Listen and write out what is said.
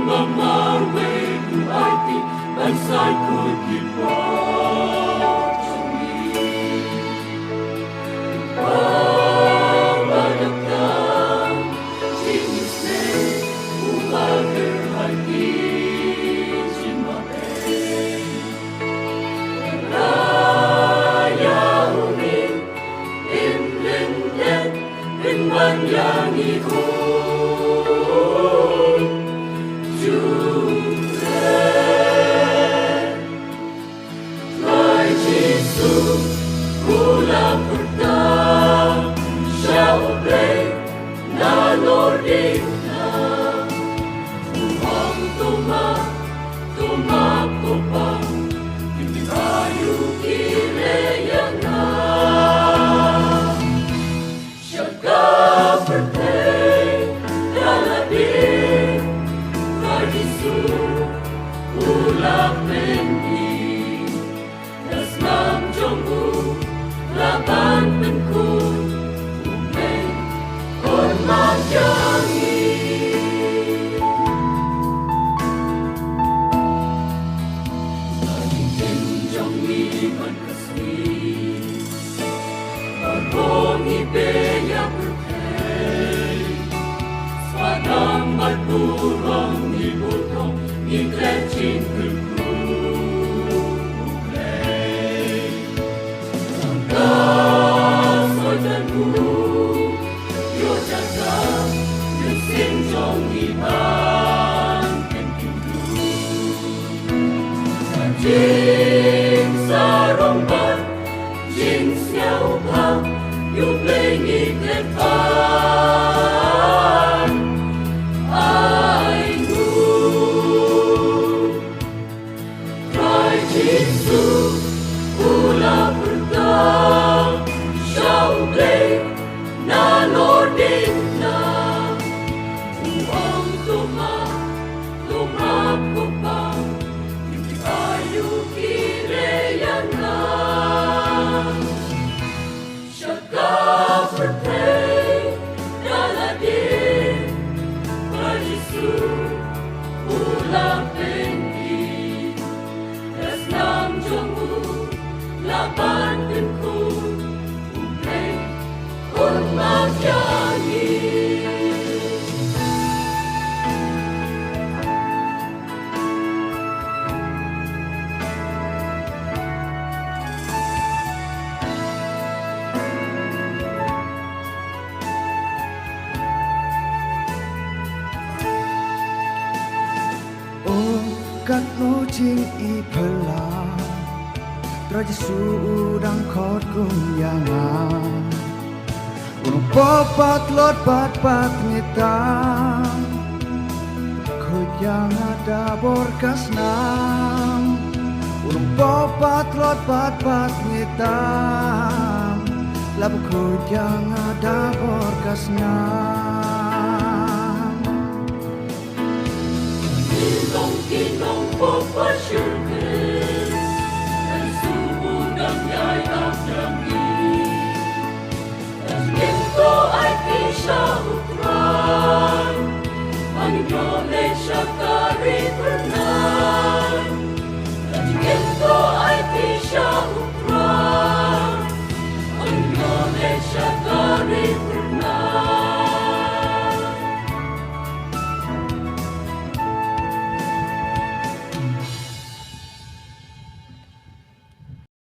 Mamarwe ku aiti bansai ku kipa chumi Pamadakam Jingisne Umager hati Jimabe Raya umin Imlenden Rinman yang ikut Pula pertama Syaubre na lordina Umang tumak tupang Hindi tayo kileyana Syaga pertay Dalabi Kadisu Pula pendi Nasnam jonggu Laban penku Umay Hormat jangi Naging jangi man kasih Arong ibeya berkay Swadang malpurong ibutong Ngiklecin kerku Jing sarong ban, jing xiao pang, yu play nghi klet pan. Ai ngu, cry Jesus, pula pertang, xiao play na lordin na. Uang tumak kupang. Ayu kireyana Syaga pertay Daladin Marisu Pula pendi Resnam jonggu Laban tenku Umay Hormat jangi Kat lo jing i pela Traje sudang kot kum yanga Unong popat lot pat ngita Ko yang ada borkas nam Unong popat lot pat ngita Labu ko yang ada borkas nam Kinong po pa syurga